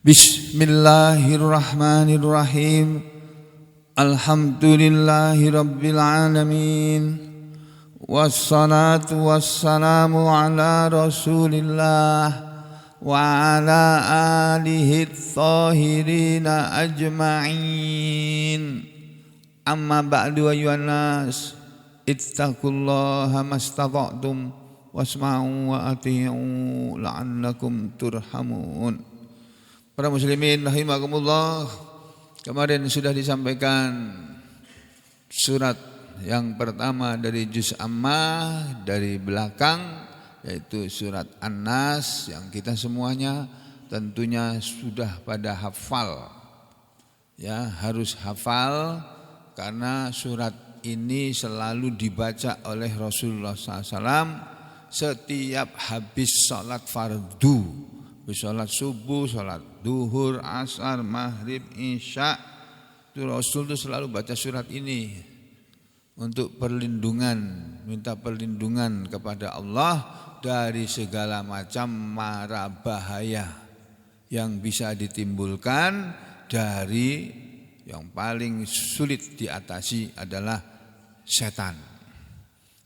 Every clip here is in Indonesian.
Bismillahirrahmanirrahim. Alhamdulillahi rabbil alamin. Wassalatu wassalamu ala rasulillah wa ala alihi thahirina ajma'in. Amma ba'du ayyuhan nas, ittaqullaha mastata'tum wasma'u wa ati'u la'allakum turhamun. Para muslimin rahimakumullah, kemarin sudah disampaikan surat yang pertama dari juz Ammah dari belakang, yaitu surat An-Nas yang kita semuanya tentunya sudah pada hafal. Ya, harus hafal karena surat ini selalu dibaca oleh Rasulullah SAW setiap habis sholat fardu. Sholat subuh, sholat duhur, asar, maghrib, isya, itu Rasul itu selalu baca surat ini untuk perlindungan, minta perlindungan kepada Allah dari segala macam mara bahaya yang bisa ditimbulkan dari yang paling sulit diatasi adalah setan.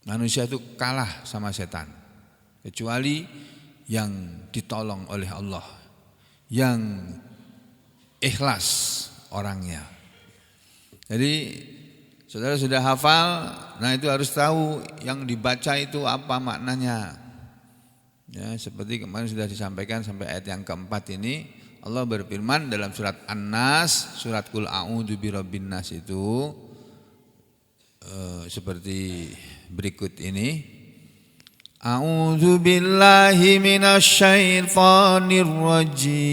Manusia itu kalah sama setan, kecuali yang ditolong oleh Allah, yang ikhlas orangnya. Jadi saudara sudah hafal, nah itu harus tahu yang dibaca itu apa maknanya. Ya, seperti kemarin sudah disampaikan sampai ayat yang keempat ini, Allah berfirman dalam surat An-Nas, surat Qul a'udzu birabbin nas itu seperti berikut ini. A'udzu billahi minasy syaithanir rajim.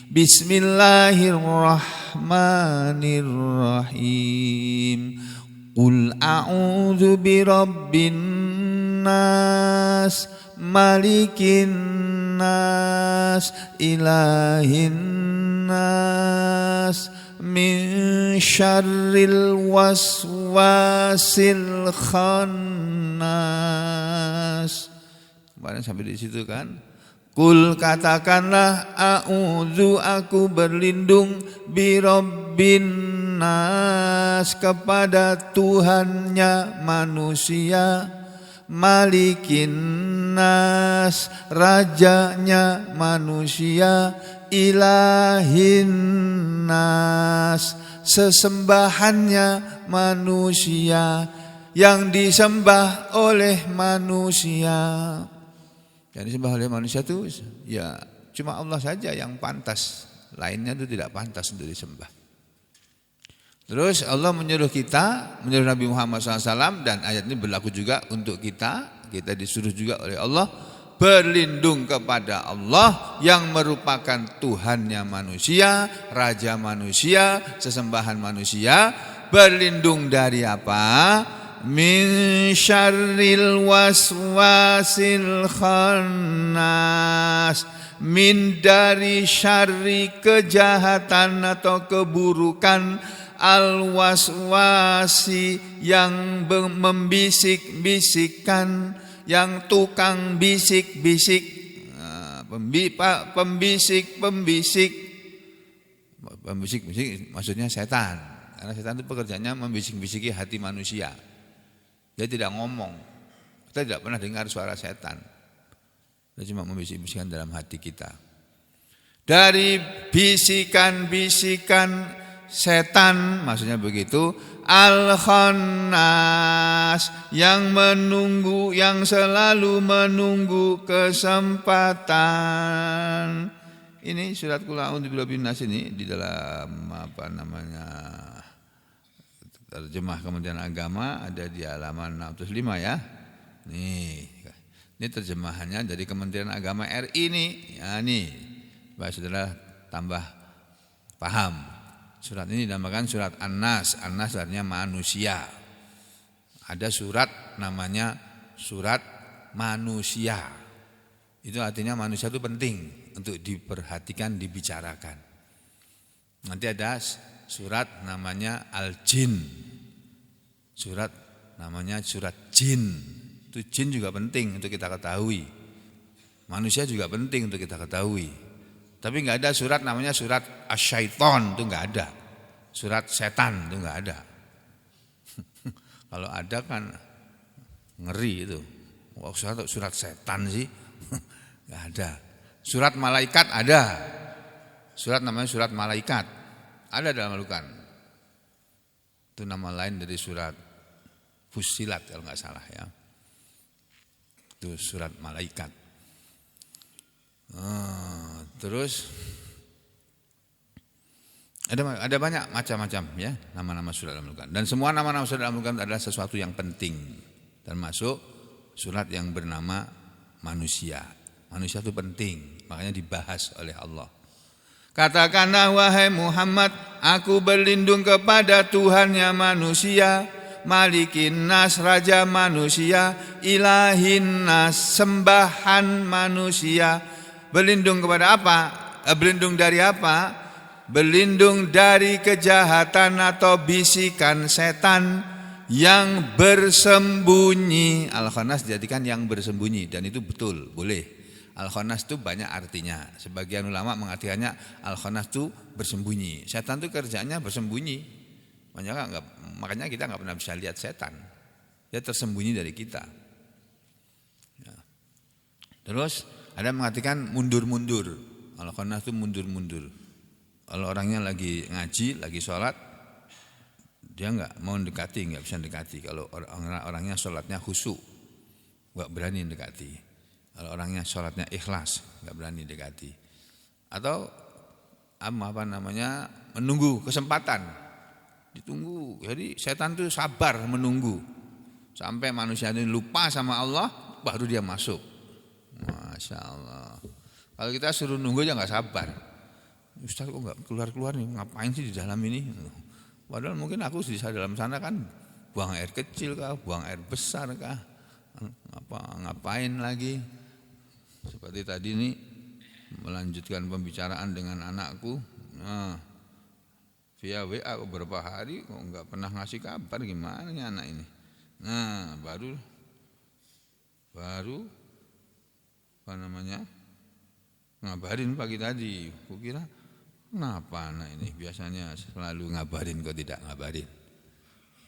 Bismillahirrahmanirrahim. Qul a'udzu birabbin nas, malikin nas, ilahin nas, min syarril waswasil khannas. Kemarin sampai di situ kan. Kul katakanlah, a'udzu aku berlindung, birabbin nas kepada Tuhannya manusia, malikin nas rajanya manusia, ilahin nas sesembahannya manusia, yang disembah oleh manusia. Yang disembah oleh manusia itu ya cuma Allah saja yang pantas, lainnya itu tidak pantas untuk disembah. Terus Allah menyuruh kita, menyuruh Nabi Muhammad SAW, dan ayat ini berlaku juga untuk kita. Kita disuruh juga oleh Allah berlindung kepada Allah yang merupakan Tuhannya manusia, Raja manusia, sesembahan manusia. Berlindung dari apa? Min syarril waswasil khannas, min dari syarri kejahatan atau keburukan, al waswasi yang membisik-bisikkan, yang tukang bisik-bisik, pembisik-pembisik maksudnya setan, karena setan itu pekerjaannya membisik-bisiki hati manusia. Dia tidak ngomong, kita tidak pernah dengar suara setan, dia cuma membisik-bisikkan dalam hati kita. Dari bisikan-bisikan setan, maksudnya begitu, al-khannas yang menunggu, yang selalu menunggu kesempatan. Ini surat Qul a'udzu birabbin nas ini di dalam terjemah Kementerian Agama ada di halaman 65 ya. Ini terjemahannya dari Kementerian Agama RI nih. Ya nih, Pak Saudara tambah paham. Surat ini dinamakan surat An-Nas. An-Nas artinya manusia. Ada surat namanya surat manusia. Itu artinya manusia itu penting untuk diperhatikan, dibicarakan. Nanti ada surat namanya Al-Jin. Surat namanya surat jin. Itu jin juga penting untuk kita ketahui. Manusia juga penting untuk kita ketahui. Tapi nggak ada surat namanya surat asyaiton, itu nggak ada. Surat setan itu nggak ada. Kalau ada kan ngeri itu. Wah, surat setan sih nggak ada. Surat malaikat ada. Surat namanya surat malaikat ada dalam Al-Quran. Itu nama lain dari surat Fussilat kalau nggak salah ya. Itu surat malaikat. Terus ada banyak macam-macam ya nama-nama surat dalam Al-Quran. Dan semua nama-nama surat dalam Al-Quran adalah sesuatu yang penting. Termasuk surat yang bernama manusia. Manusia itu penting, makanya dibahas oleh Allah. Katakanlah wahai Muhammad, aku berlindung kepada Tuhannya manusia, Malikin Nas, Raja manusia, Ilahin Nas, sembahan manusia. Berlindung kepada apa? Berlindung dari apa? Berlindung dari kejahatan atau bisikan setan yang bersembunyi. Al-Khannas dijadikan yang bersembunyi, dan itu betul, boleh. Al-Khannas itu banyak artinya. Sebagian ulama mengartikannya Al-Khannas itu bersembunyi. Setan itu kerjanya bersembunyi. Makanya kita nggak pernah bisa lihat setan. Dia tersembunyi dari kita. Ya. Terus ada mengartikan mundur-mundur. Al-Khannas itu mundur-mundur. Kalau orangnya lagi ngaji, lagi sholat, dia nggak mau mendekati, nggak bisa mendekati. Kalau orangnya sholatnya khusyuk, nggak berani mendekati. Kalau orangnya sholatnya ikhlas, nggak berani dekati. Atau menunggu kesempatan, ditunggu. Jadi setan itu sabar menunggu sampai manusia ini lupa sama Allah, baru dia masuk. Masya Allah. Kalau kita suruh nunggu aja nggak sabar. Ustaz kok nggak keluar-keluar nih? Ngapain sih di dalam ini? Padahal mungkin aku di dalam sana kan buang air kecil kah, buang air besar kah? Ngapain lagi? Seperti tadi nih melanjutkan pembicaraan dengan anakku, via WA beberapa hari kok nggak pernah ngasih kabar, gimana nih anak ini? Nah baru ngabarin pagi tadi. Kukira kenapa anak ini biasanya selalu ngabarin kok tidak ngabarin.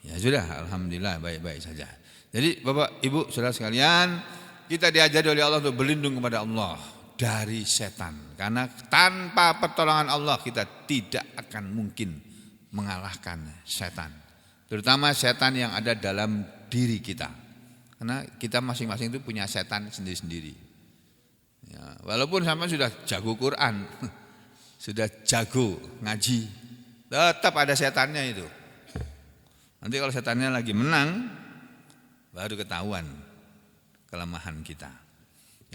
Ya sudah, alhamdulillah baik-baik saja. Jadi Bapak Ibu Saudara sekalian, kita diajari oleh Allah untuk berlindung kepada Allah dari setan. Karena tanpa pertolongan Allah kita tidak akan mungkin mengalahkan setan. Terutama setan yang ada dalam diri kita. Karena kita masing-masing itu punya setan sendiri-sendiri. Ya, walaupun sama sudah jago Quran, sudah jago ngaji, tetap ada setannya itu. Nanti kalau setannya lagi menang, baru ketahuan kelemahan kita.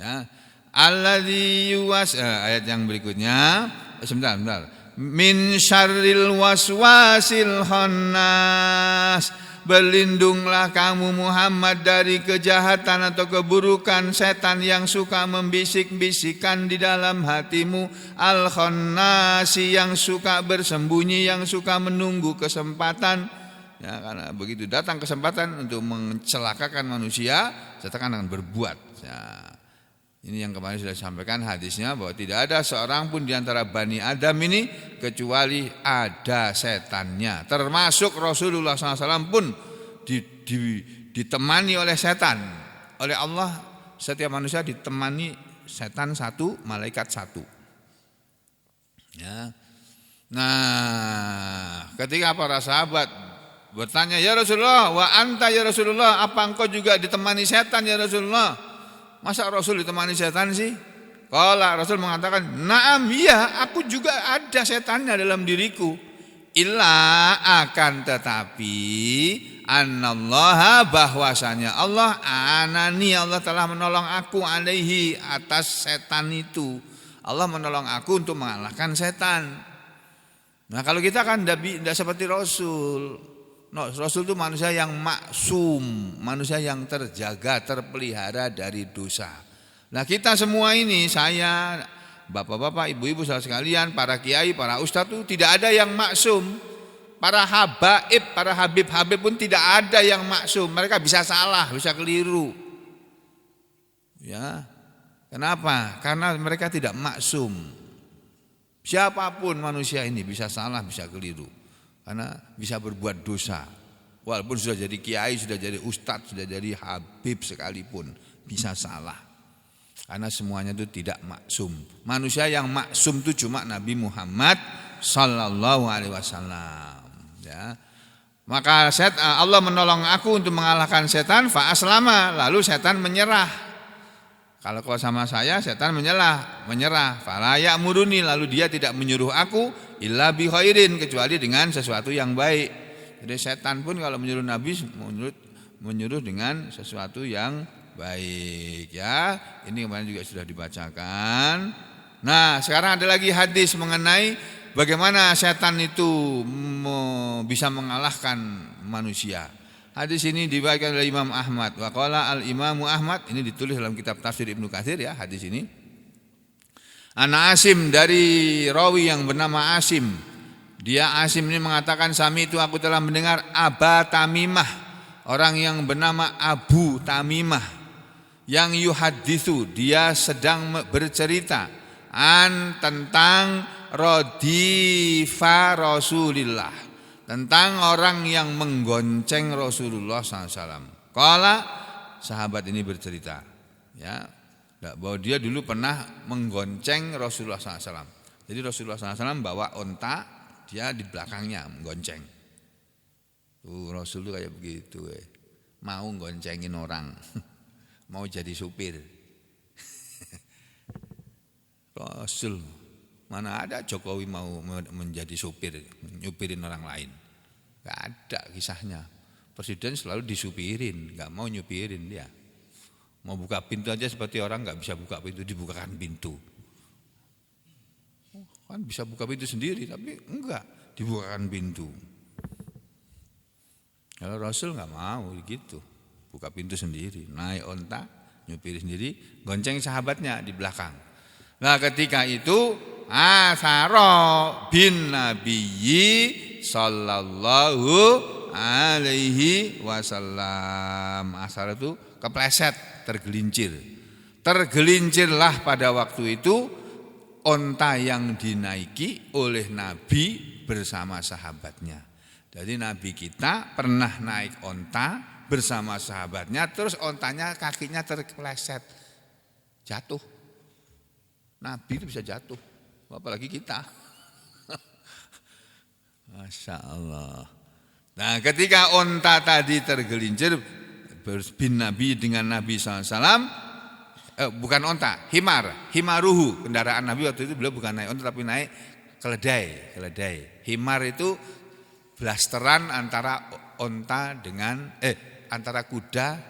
Ya. Alladzi ayat yang berikutnya, sebentar. Min syarril waswasil khannas. Berlindunglah kamu Muhammad dari kejahatan atau keburukan setan yang suka membisik-bisikan di dalam hatimu. Al-khannasi, yang suka bersembunyi, yang suka menunggu kesempatan. Ya, karena begitu datang kesempatan untuk mencelakakan manusia, setan akan berbuat. Ya, ini yang kemarin sudah disampaikan hadisnya, bahwa tidak ada seorang pun di antara Bani Adam ini kecuali ada setannya. Termasuk Rasulullah SAW pun ditemani oleh setan. Oleh Allah setiap manusia ditemani setan satu, malaikat satu. Ya. Nah, ketika para sahabat bertanya, ya Rasulullah, wa anta ya Rasulullah, apa engkau juga ditemani setan ya Rasulullah? Masa Rasul ditemani setan sih? Kalau Rasul mengatakan, naam, iya, aku juga ada setannya dalam diriku. Illa, akan tetapi, anallaha, bahwasanya Allah, anani, Allah telah menolong aku alaihi, atas setan itu. Allah menolong aku untuk mengalahkan setan. Nah kalau kita kan tidak seperti Rasul. No, Rasul itu manusia yang maksum, manusia yang terjaga, terpelihara dari dosa. Nah kita semua ini, saya, bapak-bapak, ibu-ibu saudara sekalian, para kiai, para ustadz itu tidak ada yang maksum. Para habaib, para habib-habib pun tidak ada yang maksum. Mereka bisa salah, bisa keliru. Ya, kenapa? Karena mereka tidak maksum. Siapapun manusia ini bisa salah, bisa keliru. Karena bisa berbuat dosa. Walaupun sudah jadi kiai, sudah jadi ustadz, sudah jadi habib sekalipun bisa salah. Karena semuanya itu tidak maksum. Manusia yang maksum itu cuma Nabi Muhammad sallallahu alaihi wasallam, ya. Maka Allah menolong aku untuk mengalahkan setan, fa aslama, lalu setan menyerah. Kalau sama saya setan menyerah. Fala ya'muruni, lalu dia tidak menyuruh aku illa bi khairin, kecuali dengan sesuatu yang baik. Jadi setan pun kalau menyuruh Nabi menyuruh dengan sesuatu yang baik, ya. Ini kemarin juga sudah dibacakan. Nah, sekarang ada lagi hadis mengenai bagaimana setan itu bisa mengalahkan manusia. Hadis ini diriwayatkan oleh Imam Ahmad. Wa qala al-Imamu Ahmad, ini ditulis dalam kitab tafsir Ibnu Katsir, ya, hadis ini. Ana Asim, dari rawi yang bernama Asim. Dia Asim ini mengatakan, sami itu aku telah mendengar Aba Tamimah, orang yang bernama Abu Tamimah, yang yuhaditsu, dia sedang bercerita tentang rodifa Rasulillah, tentang orang yang menggonceng Rasulullah SAW. Kala, sahabat ini bercerita, ya, bahwa dia dulu pernah menggonceng Rasulullah SAW. Jadi Rasulullah SAW bawa onta, dia di belakangnya menggonceng. Rasul itu kayak begitu, mau goncengin orang, mau jadi supir. Rasul, mana ada Jokowi mau menjadi supir, nyupirin orang lain. Gak ada kisahnya. Presiden selalu disupirin, gak mau nyupirin dia. Mau buka pintu aja seperti orang gak bisa buka pintu, dibukakan pintu. Kan bisa buka pintu sendiri, tapi enggak, dibukakan pintu. Kalau Rasul gak mau gitu, buka pintu sendiri, naik onta, nyupiri sendiri, gonceng sahabatnya di belakang. Nah, ketika itu Asara bin Nabiyyi sallallahu alaihi wasallam. Asara itu kepleset, tergelincir. Tergelincirlah pada waktu itu onta yang dinaiki oleh Nabi bersama sahabatnya. Jadi Nabi kita pernah naik onta bersama sahabatnya, terus ontanya kakinya terkepleset, jatuh. Nabi itu bisa jatuh, apalagi kita. Masya Allah. Nah, ketika onta tadi tergelincir bin Nabi dengan Nabi SAW, bukan onta, himaruhu, kendaraan Nabi waktu itu beliau bukan naik onta tapi naik keledai. Himar itu blasteran antara onta dengan antara kuda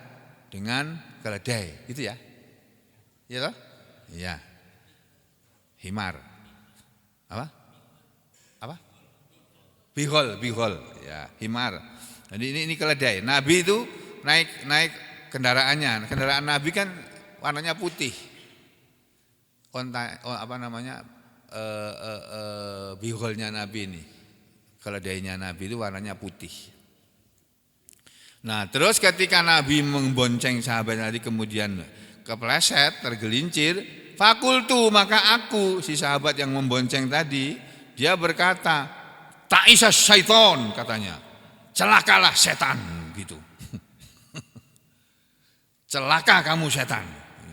dengan keledai, gitu ya? Iya toh? Iya. Himar. Apa? Bihol, ya, himar. Jadi ini keledai. Nabi itu naik kendaraannya. Kendaraan Nabi kan warnanya putih. Biholnya Nabi ini. Keledainya Nabi itu warnanya putih. Nah, terus ketika Nabi membonceng sahabat tadi kemudian kepleset, tergelincir, fakultu, maka aku, si sahabat yang membonceng tadi, dia berkata, ta'isa syaiton, katanya, celakalah setan, gitu. Celaka kamu setan,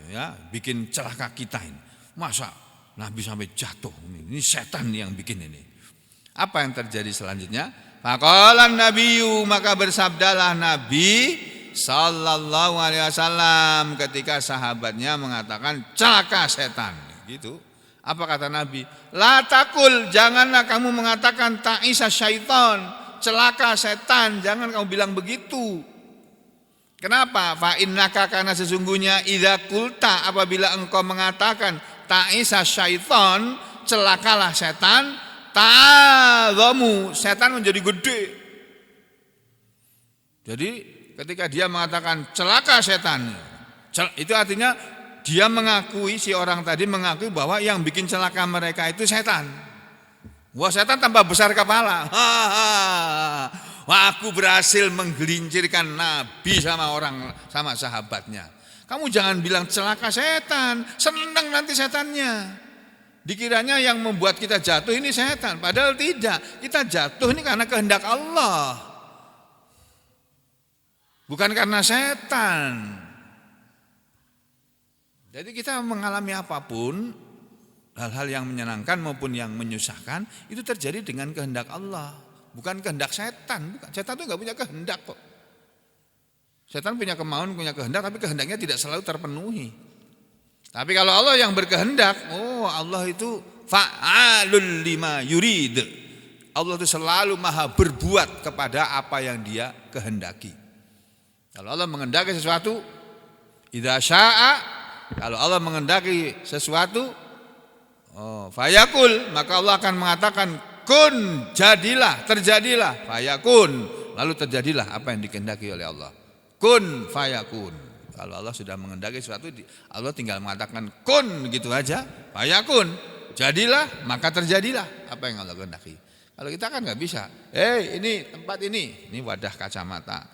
ya, bikin celaka kita ini. Masa Nabi sampai jatuh, ini setan yang bikin ini. Apa yang terjadi selanjutnya? Faqalan nabiyyu, maka bersabdalah Nabi sallallahu alaihi wasallam ketika sahabatnya mengatakan celaka setan, gitu. Apa kata Nabi? La taqul, janganlah kamu mengatakan ta'isa syaiton, celaka setan, jangan kamu bilang begitu. Kenapa? Fa innaka, karena sesungguhnya idza qulta, apabila engkau mengatakan ta'isa syaiton, celakalah setan, ta'adhamu, setan menjadi gede. Jadi ketika dia mengatakan celaka setan, itu artinya dia mengakui, si orang tadi mengakui bahwa yang bikin celaka mereka itu setan. Wah, setan tambah besar kepala. Wah, aku berhasil menggelincirkan Nabi sama sahabatnya. Kamu jangan bilang celaka setan, senang nanti setannya. Dikiranya yang membuat kita jatuh ini setan, padahal tidak. Kita jatuh ini karena kehendak Allah. Bukan karena setan. Jadi kita mengalami apapun, hal-hal yang menyenangkan maupun yang menyusahkan, itu terjadi dengan kehendak Allah. Bukan kehendak setan. Bukan. Setan itu enggak punya kehendak kok. Setan punya kemauan, punya kehendak, tapi kehendaknya tidak selalu terpenuhi. Tapi kalau Allah yang berkehendak, Allah itu fa'alul lima yurid. Allah itu selalu maha berbuat kepada apa yang dia kehendaki. Kalau Allah mengendaki sesuatu, idza syaa, kalau Allah mengendaki sesuatu, fayakul, maka Allah akan mengatakan kun, jadilah, terjadilah, fayakun, lalu terjadilah apa yang dikehendaki oleh Allah. Kun fayakun. Kalau Allah sudah mengendaki sesuatu, Allah tinggal mengatakan kun gitu aja, fayakun, jadilah, maka terjadilah apa yang Allah kehendaki. Kalau kita kan nggak bisa. Ini tempat ini wadah kacamata.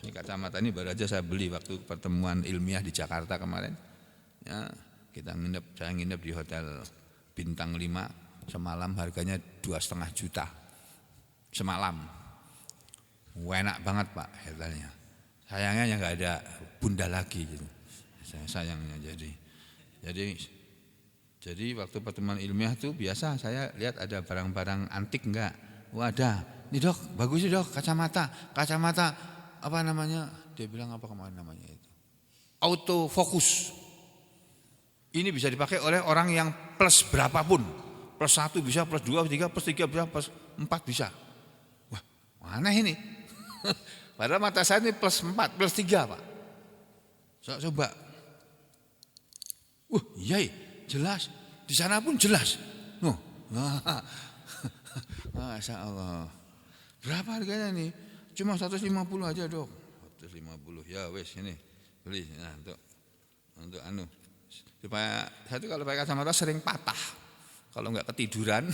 Ini kacamata ini baru aja saya beli waktu pertemuan ilmiah di Jakarta kemarin. Ya, saya nginep di hotel bintang 5 semalam, harganya 2,5 juta semalam. Enak banget Pak hotelnya. Sayangnya yang nggak ada bunda lagi gitu. Sayangnya jadi waktu pertemuan ilmiah tuh biasa saya lihat ada barang-barang antik enggak? Ada. Nih Dok, bagus sih Dok, kacamata apa namanya? Dia bilang apa kemarin namanya itu? Autofocus. Ini bisa dipakai oleh orang yang plus berapapun. Plus 1 bisa, plus 2, plus 3, plus 3 bisa, plus 4 bisa. Wah, mana ini? Padahal mata saya ini plus 4, plus 3 Pak. Coba. Iya, jelas. Di sana pun jelas. Masya Allah. Berapa harganya nih? Cuma 150 aja Dok. 150. Ya wes ini beli. Nah, untuk supaya satu kalau pakai kacamata sering patah. Kalau enggak ketiduran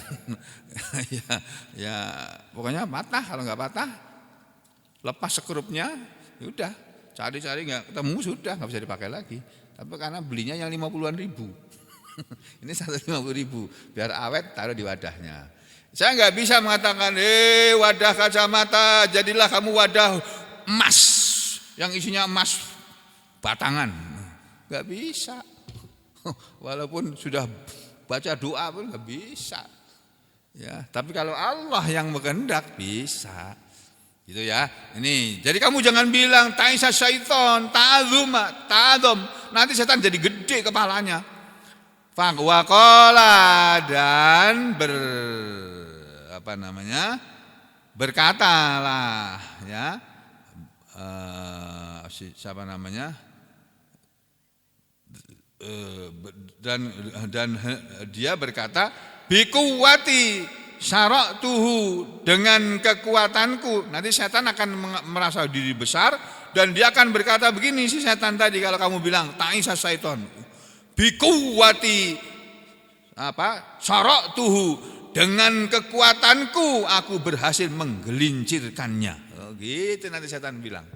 ya pokoknya patah. Kalau enggak patah lepas sekrupnya, udah cari-cari enggak ketemu, sudah enggak bisa dipakai lagi. Tapi karena belinya yang 50-an ribu. Ini 150 ribu, biar awet taruh di wadahnya. Saya enggak bisa mengatakan, wadah kacamata, jadilah kamu wadah emas yang isinya emas batangan. Enggak bisa. Walaupun sudah baca doa pun enggak bisa. Ya, tapi kalau Allah yang berkehendak bisa. Gitu ya. Ini, jadi kamu jangan bilang ta'isa syaiton, ta'adzum. Nanti setan jadi gede kepalanya. Faqala dan berkatalah ya. Siapa namanya? Dan dia berkata bikuwati syara'tuhu, dengan kekuatanku. Nanti setan akan merasa diri besar dan dia akan berkata begini, si setan tadi kalau kamu bilang ta'isa syaiton, bikuwati syara'tuhu, dengan kekuatanku aku berhasil menggelincirkannya. Gitu nanti setan bilang.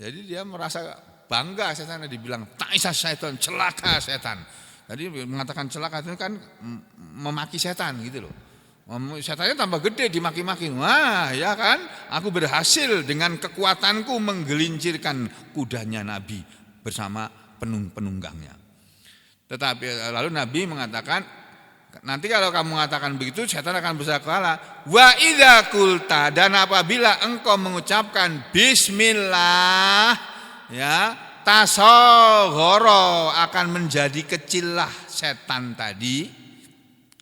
Jadi dia merasa bangga, setan dibilang ta'isa syaiton, celaka setan. Tadi mengatakan celaka itu kan memaki setan gitu loh. Setannya tambah gede dimaki-maki. Wah, ya kan? Aku berhasil dengan kekuatanku menggelincirkan kudanya Nabi bersama penunggangnya. Tetapi lalu Nabi mengatakan, nanti kalau kamu mengatakan begitu, setan akan berkata, wa idza qulta, dan apabila engkau mengucapkan bismillah, ya, tasaghara, akan menjadi kecillah setan tadi.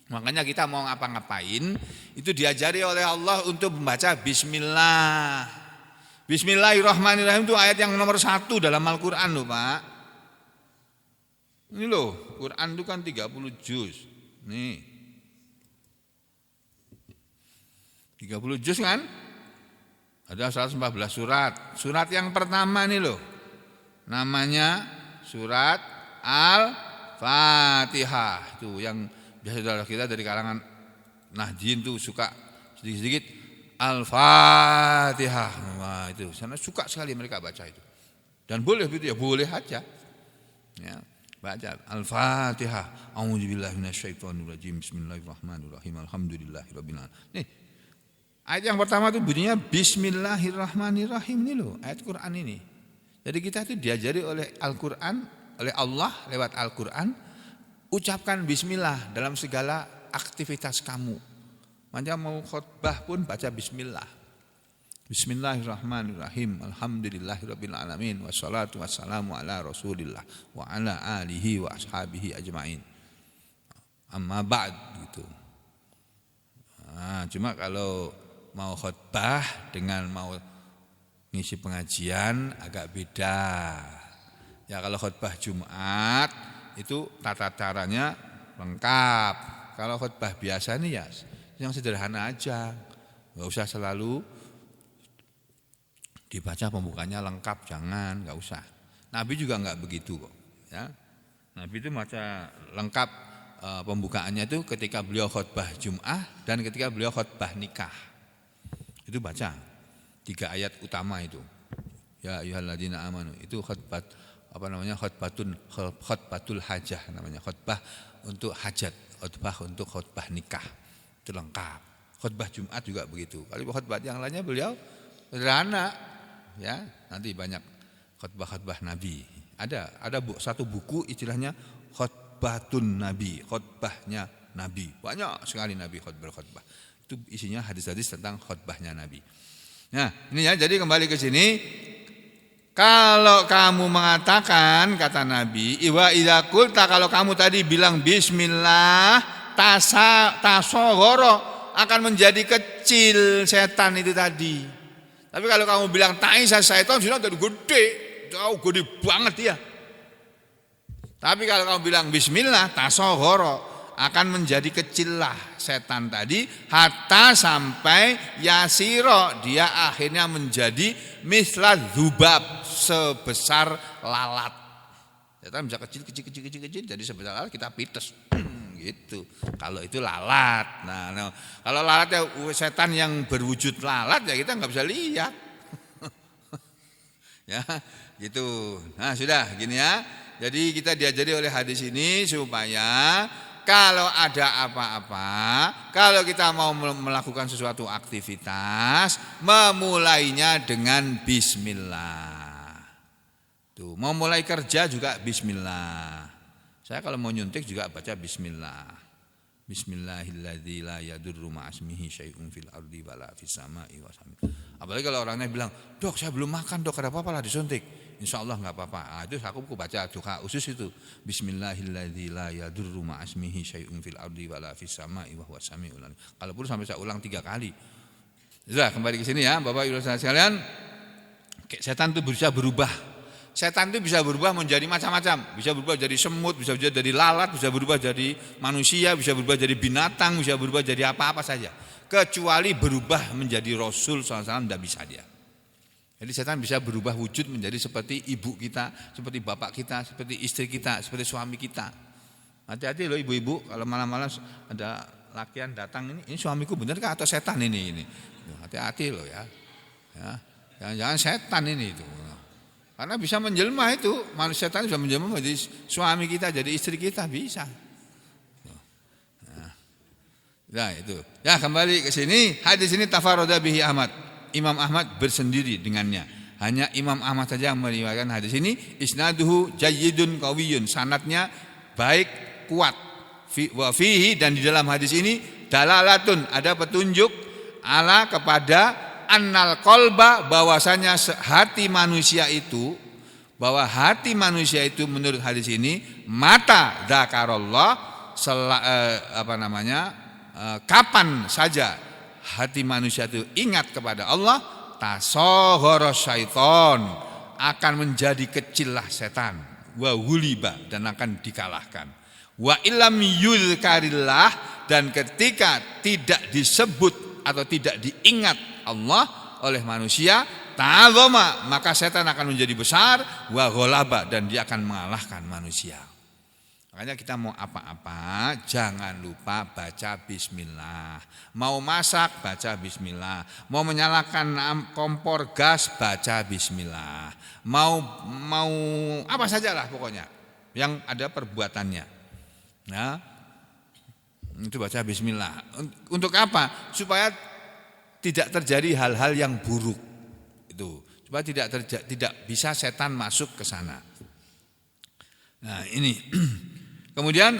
Makanya kita mau ngapa-ngapain itu diajari oleh Allah untuk membaca bismillah. Bismillahirrahmanirrahim itu ayat yang nomor 1 dalam Al-Qur'an loh, Pak. Ini loh, Quran itu kan 30 juz. Nih. 30 juz kan? Ada 114 surat. Surat yang pertama nih loh. Namanya surat Al-Fatihah. Itu yang biasa saudara kita dari kalangan Nahdien tuh suka sedikit-sedikit Al-Fatihah. Wah, itu sana suka sekali mereka baca itu. Dan boleh gitu ya, boleh aja. Ya. Baca Al-Fatihah. A'udzubillahi minasyaitonirrajim. Bismillahirrahmanirrahim. Alhamdulillahirabbil alamin. Nih. Ayat yang pertama itu bunyinya Bismillahirrahmanirrahim ini loh, ayat Quran ini. Jadi kita itu diajari oleh Al-Quran, oleh Allah lewat Al-Quran, ucapkan Bismillah dalam segala aktivitas kamu. Macam mau khutbah pun baca Bismillah. Bismillahirrahmanirrahim. Alhamdulillahirabbil alamin. Wassalatu wassalamu ala Rasulillah wa ala alihi wa ashabihi ajmain. Amma ba'd gitu. Nah, cuma kalau mau khutbah dengan mau ngisi pengajian agak beda. Ya kalau khutbah Jumat itu tata caranya lengkap. Kalau khutbah biasa nih ya yang sederhana aja. Enggak usah selalu dibaca pembukanya lengkap, jangan, enggak usah. Nabi juga enggak begitu kok, ya. Nabi itu baca lengkap pembukaannya itu ketika beliau khutbah Jum'ah dan ketika beliau khutbah nikah. Itu baca 3 ayat utama itu. Ya ayyuhalladzina amanu. Itu khutbah khutbatul hajah namanya. Khutbah untuk hajat, khutbah untuk khutbah nikah. Itu lengkap. Khutbah Jumat juga begitu. Kalau khutbah yang lainnya beliau sederhana. Ya, nanti banyak khutbah-khutbah Nabi. Ada satu buku istilahnya khutbatun Nabi, khutbahnya Nabi. Banyak sekali Nabi khutbah. Itu isinya hadis-hadis tentang khutbahnya Nabi. Nah, ini ya, jadi kembali ke sini. Kalau kamu mengatakan, kata Nabi, iwa idza qulta, kalau kamu tadi bilang bismillah, tasawwara, akan menjadi kecil setan itu tadi. Tapi kalau kamu bilang ta'isa syaitan, sudah jadi gede, jauh gede banget dia. Tapi kalau kamu bilang bismillah, tasawwara, akan menjadi kecillah setan tadi, hatta sampai yasiro, dia akhirnya menjadi misla dzubab, sebesar lalat. Setan bisa kecil jadi sebesar lalat, kita pites gitu. Kalau itu lalat. Nah, kalau lalatnya setan yang berwujud lalat ya kita nggak bisa lihat. Ya, gitu. Nah, sudah gini ya. Jadi kita diajari oleh hadis ini supaya kalau ada apa-apa, kalau kita mau melakukan sesuatu aktivitas, memulainya dengan bismillah. Tuh, mau mulai kerja juga bismillah. Saya kalau mau nyuntik juga baca bismillah. Bismillahilladzi la yadurru ma'asmihi syai'un fil ardi wala fis sama'i wa samit. Apalagi kalau orangnya bilang, "Dok, saya belum makan, Dok, ada apa-apa lah disuntik." Insyaallah enggak apa-apa. Itu aku baca doa khusus itu. Bismillahilladzi la yadurru ma'asmihi syai'un fil ardi wala fis sama'i wa huwas samiul alim. Kalau perlu sampai saya ulang 3 kali. Sudah, kembali ke sini ya, Bapak Ibu sekalian. Setan itu bisa berubah. Setan itu bisa berubah menjadi macam-macam. Bisa berubah jadi semut, bisa berubah jadi lalat, bisa berubah jadi manusia, bisa berubah jadi binatang, bisa berubah jadi apa-apa saja. Kecuali berubah menjadi Rasul SAW tidak bisa dia. Jadi setan bisa berubah wujud menjadi seperti ibu kita, seperti bapak kita, seperti istri kita, seperti suami kita. Hati-hati loh ibu-ibu, kalau malam-malam ada lakian datang, ini suamiku benar kah atau setan ini? Hati-hati loh ya. Jangan-jangan setan ini itu. Karena bisa menjelma itu, manusia setan bisa menjelma menjadi suami kita, jadi istri kita bisa. Nah itu. Ya, kembali ke sini, hadis ini tafarrada bihi Ahmad. Imam Ahmad bersendiri dengannya. Hanya Imam Ahmad saja yang meriwayatkan hadis ini. Isnaduhu jayyidun qawiyun. Sanadnya baik, kuat. Wa fihi, dan di dalam hadis ini dalalatun, ada petunjuk ala kepada annal qalba, bahwasanya hati manusia itu, bahwa hati manusia itu menurut hadis ini mata dzakarallah, kapan saja hati manusia itu ingat kepada Allah, tasahara syaiton, akan menjadi kecillah setan, wa huliba, dan akan dikalahkan. Wa illam yuzkarillah, dan ketika tidak disebut atau tidak diingat Allah oleh manusia, ta'azama, maka setan akan menjadi besar, wa ghalaba, dan dia akan mengalahkan manusia. Makanya kita mau apa-apa jangan lupa baca bismillah. Mau masak baca bismillah. Mau menyalakan kompor gas baca bismillah. Mau apa sajalah pokoknya. yang ada perbuatannya. Nah, itu baca bismillah. Untuk apa? Supaya tidak terjadi hal-hal yang buruk. Itu, supaya tidak bisa setan masuk ke sana. Nah, ini. Kemudian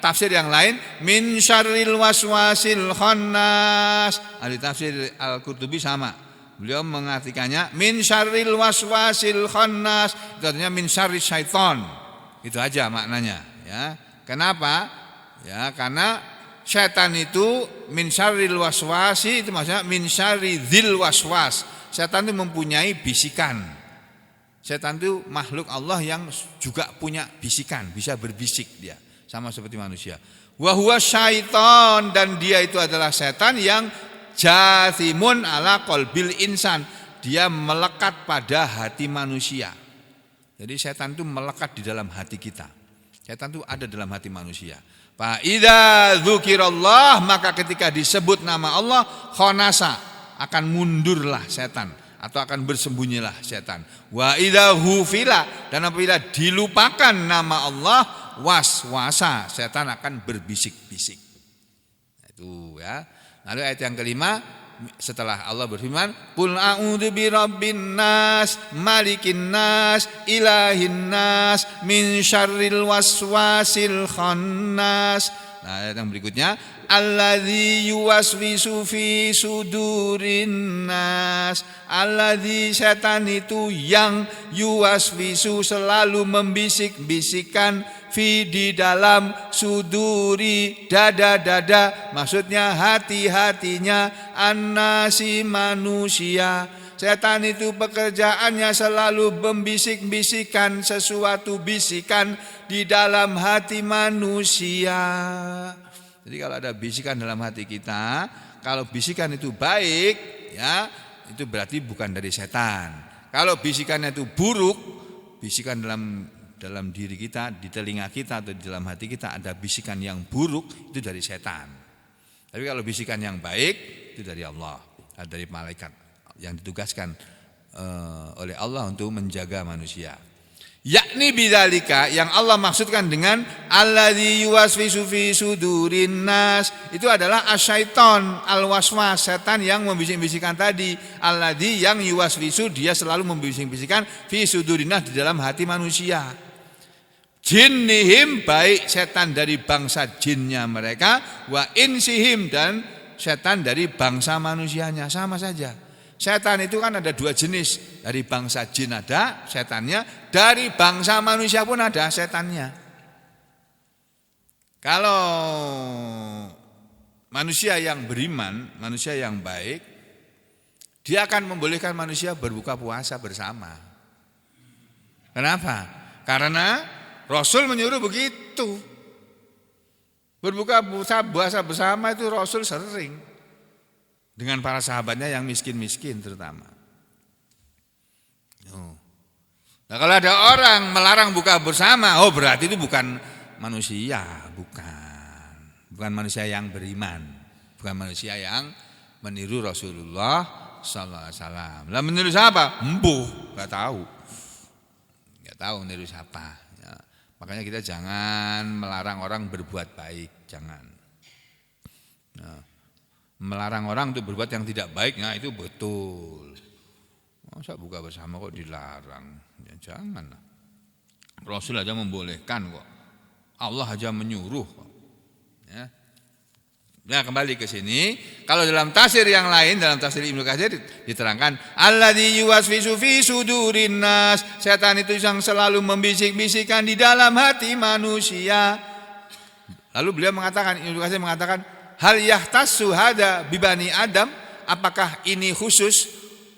tafsir yang lain, min syarril waswasil khannas. Ahli tafsir Al-Qurtubi sama. Beliau mengartikannya min syarril waswasil khannas. Itu artinya min syarri syaitan. Itu aja maknanya, ya. Kenapa? Ya, karena setan itu min syarril waswasi itu maksudnya min syarri dzil waswas. Setan itu mempunyai bisikan. Setan itu makhluk Allah yang juga punya bisikan, bisa berbisik dia, sama seperti manusia. Wa huwa syaitan, dan dia itu adalah setan yang jathimun ala qalbil insan. Dia melekat pada hati manusia. Jadi setan itu melekat di dalam hati kita. Setan itu ada dalam hati manusia. Fa idza dzukirallah, maka ketika disebut nama Allah, khonasa, akan mundurlah setan atau akan bersembunyilah setan. Wa idza hufila, dan apabila dilupakan nama Allah, waswasa, setan akan berbisik-bisik. Itu ya. Lalu ayat yang kelima, setelah Allah berfirman, qul a'udzu birabbin nas, malikin nas, ilahin nas, min syarril waswasil khannas. Nah, ayat yang berikutnya, alladzi yuwaswisu fi sudurin nas. Alladzi, setan itu yang yuwaswisu, selalu membisik-bisikan, fi, di dalam, suduri, dada-dada, maksudnya hati-hatinya, annasi, manusia. Setan itu pekerjaannya selalu membisik-bisikan sesuatu bisikan di dalam hati manusia. Jadi kalau ada bisikan dalam hati kita, kalau bisikan itu baik, ya, itu berarti bukan dari setan. Kalau bisikannya itu buruk, bisikan dalam diri kita, di telinga kita atau di dalam hati kita ada bisikan yang buruk, itu dari setan. Tapi kalau bisikan yang baik, itu dari Allah, dari malaikat yang ditugaskan oleh Allah untuk menjaga manusia. Yakni bidzalika, yang Allah maksudkan dengan alladzi yuwaswisu fi sudurin nas, itu adalah asyaiton, al-waswas, setan yang membisik-bisikan tadi. Alladzi, yang yuwaswisu, dia selalu membisik-bisikan fi sudurin nas, di dalam hati manusia. Jinnihim, baik setan dari bangsa jinnya mereka, wa insihim, dan setan dari bangsa manusianya, sama saja. Setan itu kan ada dua jenis, dari bangsa jin ada setannya, dari bangsa manusia pun ada setannya. Kalau manusia yang beriman, manusia yang baik, dia akan membolehkan manusia berbuka puasa bersama. Kenapa? Karena Rasul menyuruh begitu. Berbuka puasa bersama itu Rasul sering. Dengan para sahabatnya yang miskin-miskin terutama. Nah, kalau ada orang melarang buka bersama, oh berarti itu bukan manusia, bukan manusia yang beriman, bukan manusia yang meniru Rasulullah sallallahu alaihi wasallam. Lah meniru siapa? Embuh, enggak tahu meniru siapa. Ya, makanya kita jangan melarang orang berbuat baik, jangan. Nah, melarang orang untuk berbuat yang tidak baik, nah itu betul. Masa buka bersama kok dilarang? Ya jangan. Rasul aja membolehkan kok. Allah aja menyuruh kok. Ya. Nah, kembali ke sini. Kalau dalam tafsir yang lain, dalam tafsir Ibnu Katsir diterangkan, alladzi yuwaswisu fi sudurin nas, setan itu yang selalu membisik-bisikkan di dalam hati manusia. Lalu beliau mengatakan, Ibnu Katsir mengatakan, hal yahtassu hada bi bani Adam, apakah ini khusus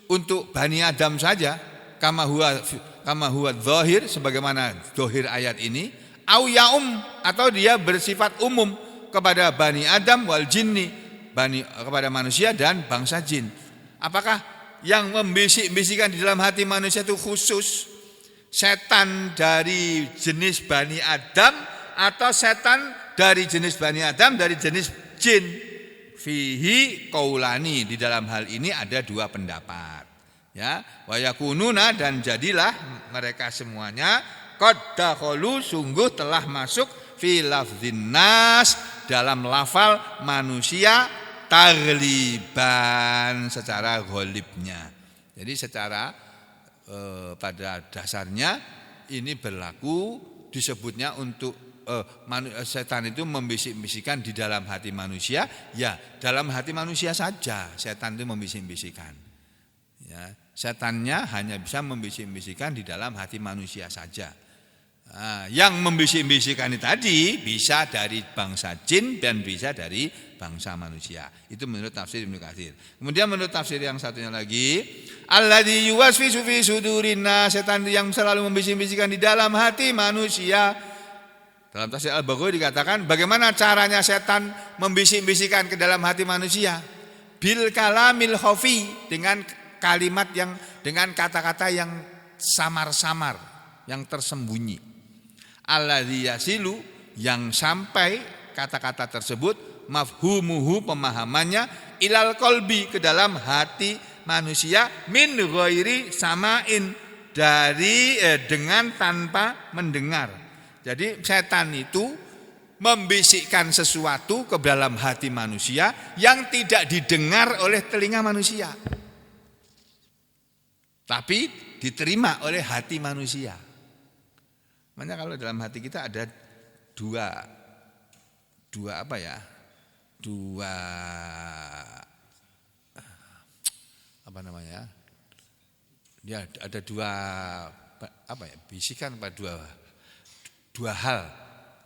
untuk Bani Adam saja, kama huwa dzahir, sebagaimana dzahir ayat ini, au yaum, atau dia bersifat umum kepada Bani Adam wal jinni, kepada manusia dan bangsa jin. Apakah yang membisik-bisikkan di dalam hati manusia itu khusus setan dari jenis Bani Adam, atau setan dari jenis Bani Adam dari jenis jin? Fihi qaulani, di dalam hal ini ada dua pendapat. Ya, wa yakununa, dan jadilah mereka semuanya qad dakhalu sungguh telah masuk fi lafdzin nas dalam lafal manusia tagliban secara ghalibnya. Jadi secara pada dasarnya ini berlaku disebutnya untuk setan itu membisik-bisikkan di dalam hati manusia, ya dalam hati manusia saja setan itu membisik-bisikkan. Ya, setannya hanya bisa membisik-bisikkan di dalam hati manusia saja. Nah, yang membisik-bisikkan itu tadi bisa dari bangsa jin dan bisa dari bangsa manusia. Itu menurut tafsir Ibnu Katsir. Kemudian menurut tafsir yang satunya lagi, alladzi yuwaswisu fi sudurinnas, setan yang selalu membisik-bisikkan di dalam hati manusia. Dalam tafsir Al-Baghawi dikatakan bagaimana caranya setan membisik-bisikkan ke dalam hati manusia? Bil kalamil khafi, dengan kalimat yang dengan kata-kata yang samar-samar, yang tersembunyi. Alladzi yasilu, yang sampai kata-kata tersebut mafhumuhu, pemahamannya, ilal qalbi, ke dalam hati manusia, min ghairi samain, dari dengan tanpa mendengar. Jadi setan itu membisikkan sesuatu ke dalam hati manusia yang tidak didengar oleh telinga manusia, tapi diterima oleh hati manusia. Makanya kalau dalam hati kita ada dua apa ya? Dua apa namanya? Ya ada dua apa ya? Bisikan pada dua hal.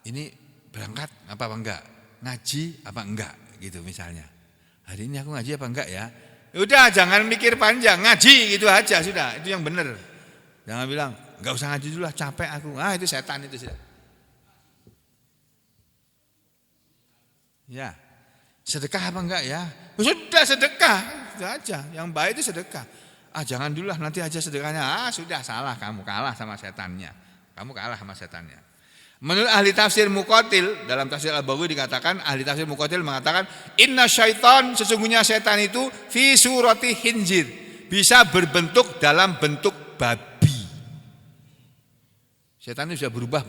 Ini berangkat apa enggak? Ngaji apa enggak? Gitu misalnya. Hari ini aku ngaji apa enggak ya? Udah, jangan mikir panjang, ngaji gitu aja sudah. Itu yang benar. Jangan bilang enggak usah ngaji dulu lah, capek aku. Itu setan itu sudah. Ya. Sedekah apa enggak ya? Sudah sedekah, itu aja. Yang baik itu sedekah. Jangan dulu lah, nanti aja sedekahnya. Sudah, salah, kamu kalah sama setannya. Kamu kalah sama setannya. Menurut ahli tafsir Muqatil, dalam tafsir Al-Baghawi dikatakan, ahli tafsir Muqatil mengatakan, inna syaitan, sesungguhnya setan itu fi surati khinzir, bisa berbentuk dalam bentuk babi. Setan itu bisa berubah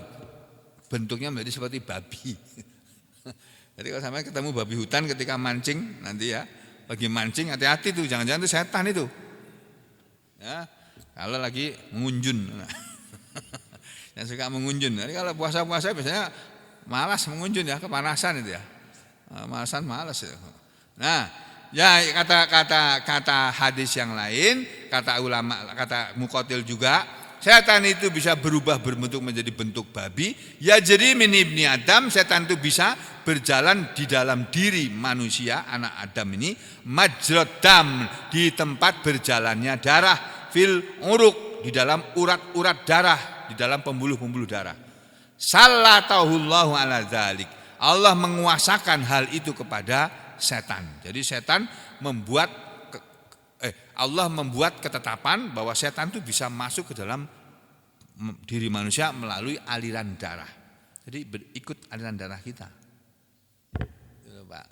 bentuknya menjadi seperti babi. Jadi kalau sampai ketemu babi hutan ketika mancing nanti ya, lagi mancing hati-hati tuh, jangan-jangan itu setan itu. Ya, kalau lagi mengunjun. Yang suka mengunjun. Jadi kalau puasa-puasa biasanya malas mengunjun ya, kepanasan itu ya. Malasan malas ya. Nah, ya kata hadis yang lain, kata ulama, kata Muqatil juga, setan itu bisa berubah berbentuk menjadi bentuk babi. Ya jadi min ibni Adam, setan itu bisa berjalan di dalam diri manusia, anak Adam ini, majrad dam, di tempat berjalannya darah, fil uruk, di dalam urat-urat darah, di dalam pembuluh-pembuluh darah. Sallatahullahu ala dzalik. Allah menguasakan hal itu kepada setan. Jadi setan membuat Allah membuat ketetapan bahwa setan itu bisa masuk ke dalam diri manusia melalui aliran darah. Jadi ikut aliran darah kita. Gitu, Pak.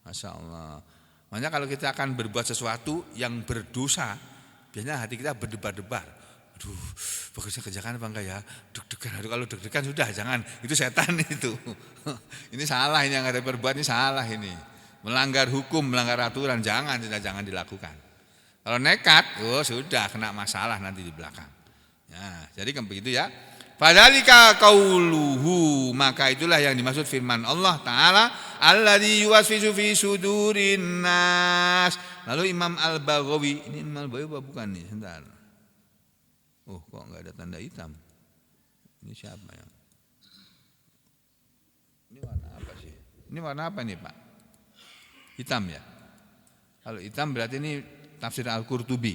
Masya Allah. Makanya kalau kita akan berbuat sesuatu yang berdosa, biasanya hati kita berdebar-debar. Aduh, bagusnya kerjakan apa enggak ya? Deg-degan. Aduh, kalau deg-degan sudah, jangan. Itu setan itu. Ini salah, ini yang ada berbuat ini salah ini. Melanggar hukum, melanggar aturan, jangan dilakukan. Kalau nekat, sudah kena masalah nanti di belakang. Ya, jadi kan begitu ya. Fadzalika qauluhu, maka itulah yang dimaksud firman Allah Ta'ala, alladzi yuwaswisu fi sudurin nas. Lalu Imam Al-Baghawi, ini Imam Al-Baghawi apa bukan nih? Sebentar. Kok enggak ada tanda hitam? Ini siapa ya? Ini warna apa sih? Ini warna apa nih, Pak? Hitam ya? Kalau hitam berarti ini tafsir Al-Qurtubi.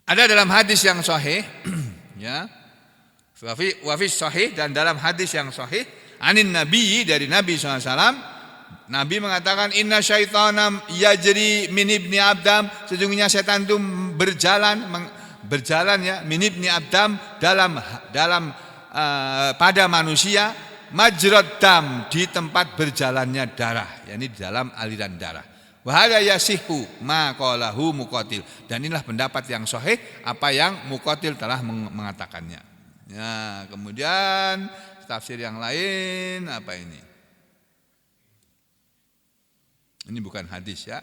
Ada dalam hadis yang sahih ya. Wa fi sahih, dan dalam hadis yang sahih anin nabi, dari Nabi SAW, Nabi mengatakan inna syaitana yajri min ibni Adam, sesungguhnya setan itu berjalan ya, min ibni Adam, dalam pada manusia, majrad dam, di tempat berjalannya darah, yakni di dalam aliran darah. Wa hadza yasihu ma qalahu Muqatil, dan inilah pendapat yang sahih apa yang Muqatil telah mengatakannya. Ya, kemudian tafsir yang lain apa ini? Ini bukan hadis ya.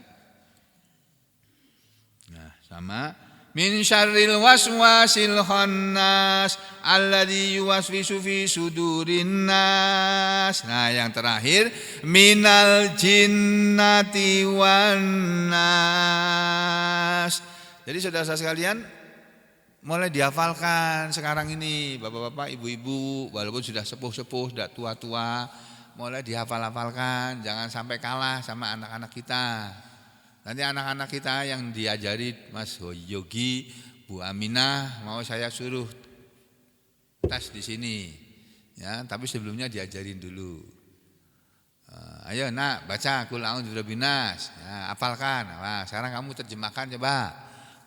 Nah, sama min syarril waswasil khannas alladzi yuwaswisu fi sudurin nas. Nah, yang terakhir minal jinnati wan nas. Jadi saudara-saudara sekalian, mulai dihafalkan sekarang ini, bapak-bapak, ibu-ibu, walaupun sudah sepuh-sepuh, sudah tua-tua, mulai dihafal-hafalkan, jangan sampai kalah sama anak-anak kita. Nanti anak-anak kita yang diajari Mas Yogi, Bu Aminah, mau saya suruh tes di sini, ya. Tapi sebelumnya diajarin dulu. Ayo nak, baca Qul a'udzu birabbin nas, ya, hafalkan. Nah, sekarang kamu terjemahkan coba.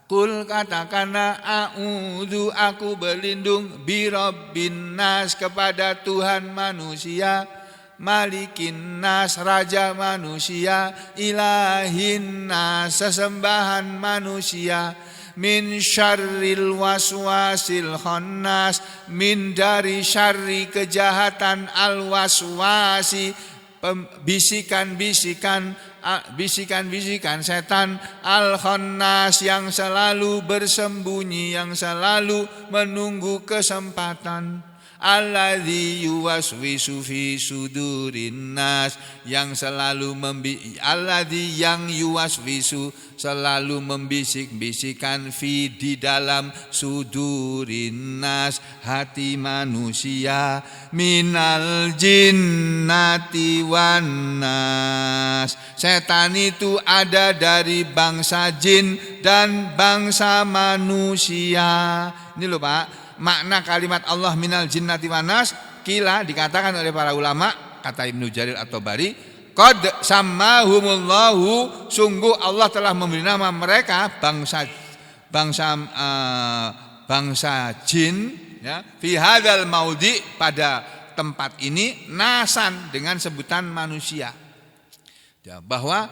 Kul katakanlah a'udzu, aku berlindung, birabbin nas, kepada Tuhan manusia, malikin nas, raja manusia, ilahin nas, sesembahan manusia, min syarril waswasil khannas, min dari syarri kejahatan al waswasi, bisikan-bisikan setan, al-khannas, yang selalu bersembunyi, yang selalu menunggu kesempatan, alladzi yuwaswisu fi sudurin nas, yang selalu alladzi yang yuwaswisu, selalu membisik-bisikan, fi di dalam, sudurin nas, hati manusia, minal jinnati wan nas. Setan itu ada dari bangsa jin dan bangsa manusia. Ini loh Pak, makna kalimat Allah minal jinnati wan nas, kila dikatakan oleh para ulama, kata Ibnu Jarir At-Tabari, qad sammahumullahu, sungguh Allah telah memberi nama mereka bangsa jin, ya, fi hadzal maudi, pada tempat ini, nasan, dengan sebutan manusia. Ya, bahwa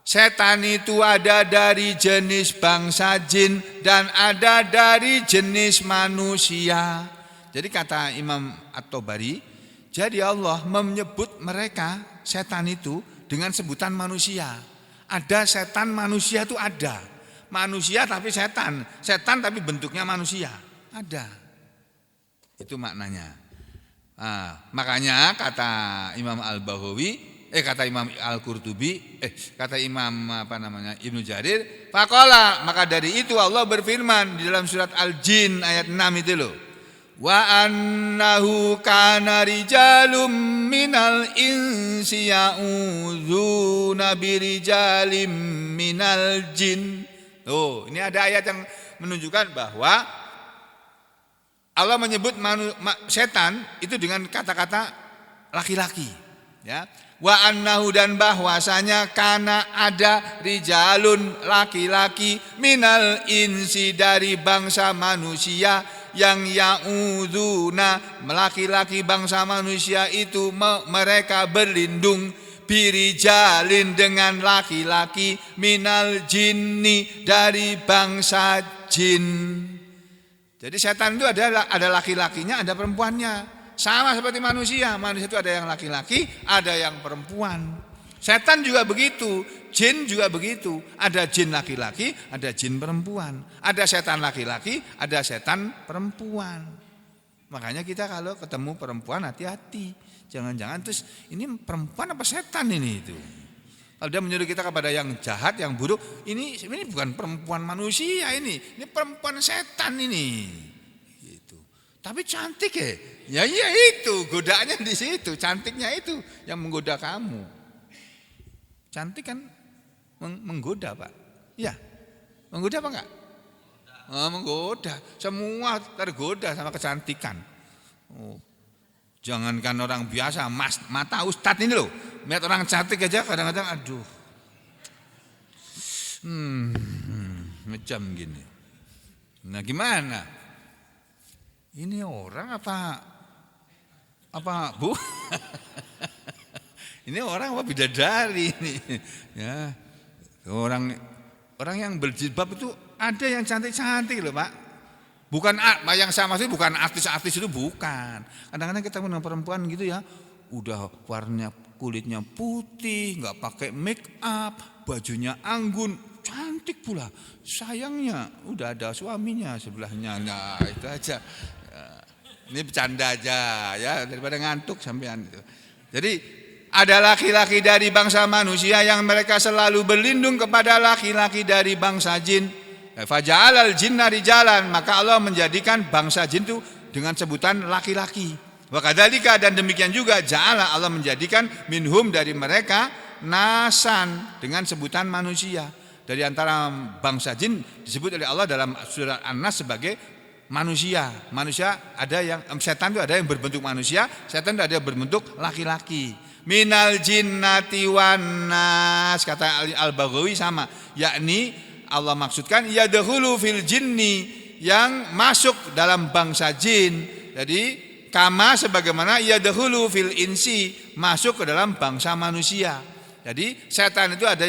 setan itu ada dari jenis bangsa jin dan ada dari jenis manusia. Jadi kata Imam At-Tabari, jadi Allah menyebut mereka setan itu dengan sebutan manusia. Ada setan manusia itu ada. Manusia tapi setan, setan tapi bentuknya manusia. Ada. Itu maknanya. Nah, makanya kata Imam Al-Baghawi, kata Imam Al-Qurtubi, kata Imam Ibnu Jarir, faqala, maka dari itu Allah berfirman di dalam surat Al-Jin ayat 6 itu loh. Wa annahu kana rijalum minal insi ya'udzuna birijalim minal jin. Oh, ini ada ayat yang menunjukkan bahwa Allah menyebut setan itu dengan kata-kata laki-laki, ya. Wa annahu, dan bahwasanya kana ada rijalun, laki-laki, minal insi, dari bangsa manusia, yang ya'udzuna, laki-laki bangsa manusia itu mereka berlindung, birijalin, dengan laki-laki, minal jinni, dari bangsa jin. Jadi setan itu ada laki-lakinya, ada perempuannya. Sama seperti manusia. Manusia itu ada yang laki-laki, ada yang perempuan. Setan juga begitu, jin juga begitu. Ada jin laki-laki, ada jin perempuan. Ada setan laki-laki, ada setan perempuan. Makanya kita kalau ketemu perempuan hati-hati. Jangan-jangan terus ini perempuan apa setan ini itu. Kalau dia menyuruh kita kepada yang jahat, yang buruk, ini bukan perempuan manusia ini perempuan setan ini. Gitu. Tapi cantik ya. Ya itu, godaannya di situ, cantiknya itu yang menggoda kamu. Cantik kan menggoda, Pak. Ya. Menggoda apa enggak? Menggoda. Semua tergoda sama kecantikan. Oh. Jangankan orang biasa, mata ustadz ini loh, melihat orang cantik aja kadang-kadang aduh, macam gini. Nah gimana? Ini orang apa Bu? Ini orang apa bidadari ini? Ya, orang yang berjilbab itu ada yang cantik-cantik loh Pak. Bukan yang saya maksud bukan artis-artis itu, bukan. Kadang-kadang kita dengan perempuan gitu ya, udah warnanya kulitnya putih, nggak pakai make up, bajunya anggun, cantik pula. Sayangnya udah ada suaminya sebelahnya. Nah, itu aja. Ini bercanda aja ya, daripada ngantuk sampean itu. Jadi ada laki-laki dari bangsa manusia yang mereka selalu berlindung kepada laki-laki dari bangsa jin. Faja'alal jinna rijalan, maka Allah menjadikan bangsa jin itu dengan sebutan laki-laki. Wa kadzalika, dan demikian juga ja'ala, Allah menjadikan minhum dari mereka nasan dengan sebutan manusia. Dari antara bangsa jin disebut oleh Allah dalam surat An-Nas sebagai manusia. Manusia ada yang setan itu ada yang berbentuk manusia, setan itu ada yang berbentuk laki-laki. Minal jinnati wan nas, kata Al-Baghawi sama, yakni Allah maksudkan yadkhulu fil jinni, yang masuk dalam bangsa jin. Jadi kama sebagaimana yadkhulu fil insi, masuk ke dalam bangsa manusia. Jadi setan itu ada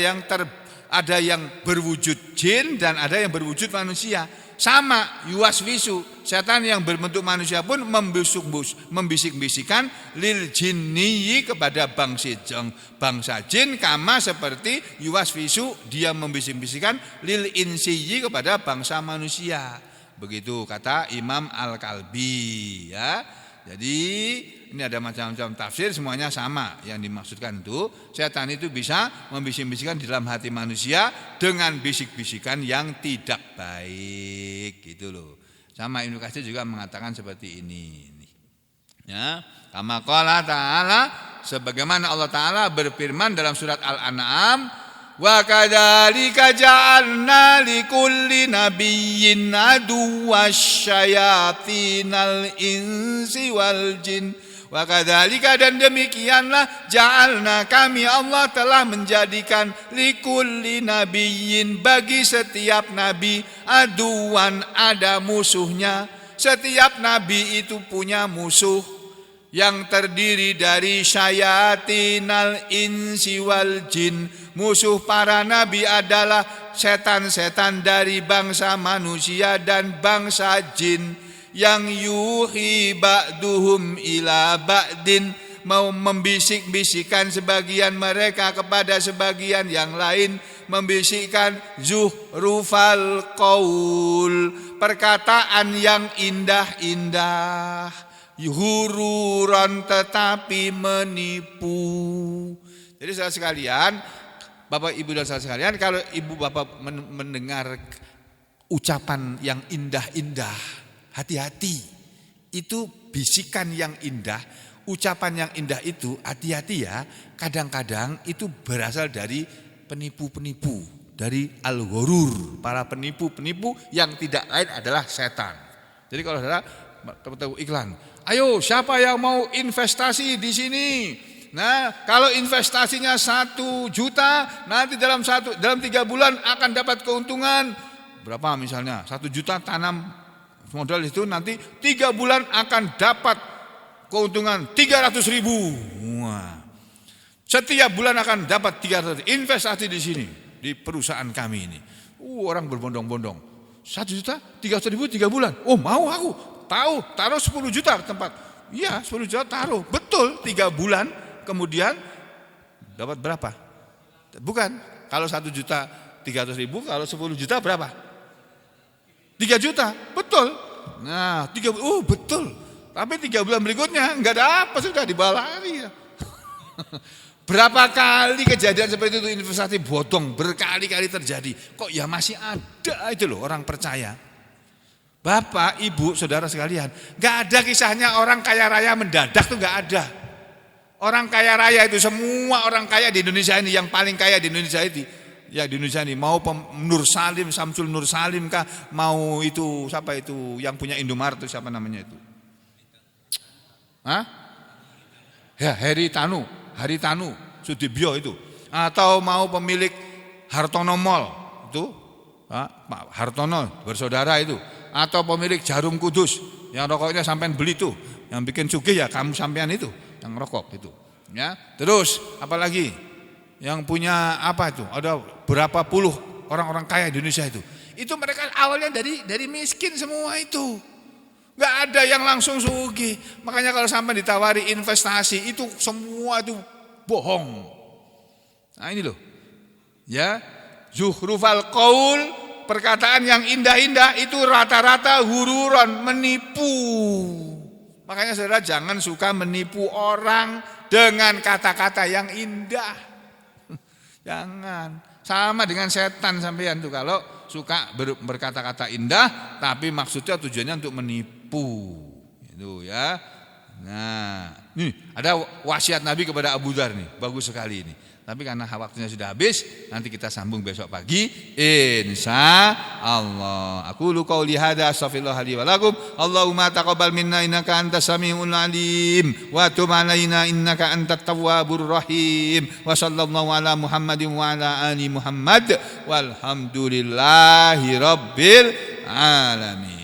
yang berwujud jin dan ada yang berwujud manusia. Sama yuwaswisu, setan yang berbentuk manusia pun membisik-bisikan lil jinni, kepada bangsa jin, kama seperti yuwaswisu dia membisik-bisikan lil insiyi, kepada bangsa manusia. Begitu kata Imam Al-Kalbi ya. Jadi ini ada macam-macam tafsir, semuanya sama. Yang dimaksudkan itu setan itu bisa membisik-bisikkan di dalam hati manusia dengan bisik-bisikan yang tidak baik, gitu loh. Sama Ibnu Katsir juga mengatakan seperti ini. Ya, kama qala ta'ala, sebagaimana Allah Ta'ala berfirman dalam surat Al-An'am, wa kadzalika ja'alna likulli nabiyyin aduwasyayatinal insi wal jin. Wa kadzalika, dan demikianlah ja'alna, kami Allah telah menjadikan likulli nabiyyin, bagi setiap nabi, aduan, ada musuhnya. Setiap nabi itu punya musuh yang terdiri dari syayatinal insi wal jin. Musuh para nabi adalah setan-setan dari bangsa manusia dan bangsa jin, yang yuhi ba'duhum ila ba'din, mau membisik-bisikan sebagian mereka kepada sebagian yang lain, membisikkan zuhrufal qaul, perkataan yang indah-indah, yuhururan, tetapi menipu. Jadi saudara sekalian, Bapak Ibu dan saudara sekalian, kalau Ibu Bapak mendengar ucapan yang indah-indah, hati-hati, itu bisikan yang indah, ucapan yang indah itu hati-hati ya. Kadang-kadang itu berasal dari penipu-penipu, dari al-ghurur, para penipu-penipu yang tidak lain adalah setan. Jadi kalau saudara tahu iklan, ayo siapa yang mau investasi di sini? Nah, kalau investasinya 1 juta, nanti dalam 3 bulan akan dapat keuntungan berapa misalnya? 1 juta tanam modal itu, nanti 3 bulan akan dapat keuntungan 300.000. Wah. Setiap bulan akan dapat 300. Investasi di sini, di perusahaan kami ini. Orang berbondong-bondong. 1 juta, 300.000 3 bulan. Oh, mau aku. Taruh 10 juta ke tempat. Iya, 10 juta taruh. Betul, 3 bulan kemudian dapat berapa? Bukan. Kalau 1 juta 300.000, kalau 10 juta berapa? 3 juta, betul. Nah, betul. Tapi 3 bulan berikutnya enggak ada apa, sudah dibawa lari ya. Berapa kali kejadian seperti itu, investasi bodong berkali-kali terjadi. Kok ya masih ada itu loh orang percaya. Bapak, Ibu, saudara sekalian, enggak ada kisahnya orang kaya raya mendadak tuh enggak ada. Orang kaya raya itu, semua orang kaya di Indonesia ini, yang paling kaya di Indonesia ini, ya di Indonesia ini, mau Nur Salim, Samsul Nur Salim kah, mau itu siapa itu yang punya Indomaret itu, siapa namanya itu? Hah? Ya, Haritanu Sudibyo itu, atau mau pemilik Hartono Mall itu, Pak Hartono bersaudara itu, atau pemilik Jarum Kudus yang rokoknya sampean beli tuh, yang bikin sugih ya kamu sampean itu, yang rokok itu, ya. Terus apalagi yang punya apa itu? Ada berapa puluh orang-orang kaya di Indonesia Itu mereka awalnya dari miskin semua itu. Nggak ada yang langsung sugih. Makanya kalau sampai ditawari investasi itu semua itu bohong. Nah ini loh. Ya, zuhrufal qaul, perkataan yang indah-indah itu rata-rata hururon, menipu. Makanya saudara jangan suka menipu orang dengan kata-kata yang indah. Jangan. Sama dengan setan sampean tuh kalau suka berkata-kata indah tapi maksudnya tujuannya untuk menipu. Itu ya. Nah, nih ada wasiat Nabi kepada Abu Dzar nih, bagus sekali ini. Tapi karena waktunya sudah habis, nanti kita sambung besok pagi insya Allah. Aku lu qauli hadza astaghfirullah li wa lakum. Allahumma taqabbal minna innaka antas samiul alim wa tub alaina innaka antat tawwabur rahim. Wa sallallahu ala Muhammadin wa ala ali Muhammad walhamdulillahi rabbil alamin.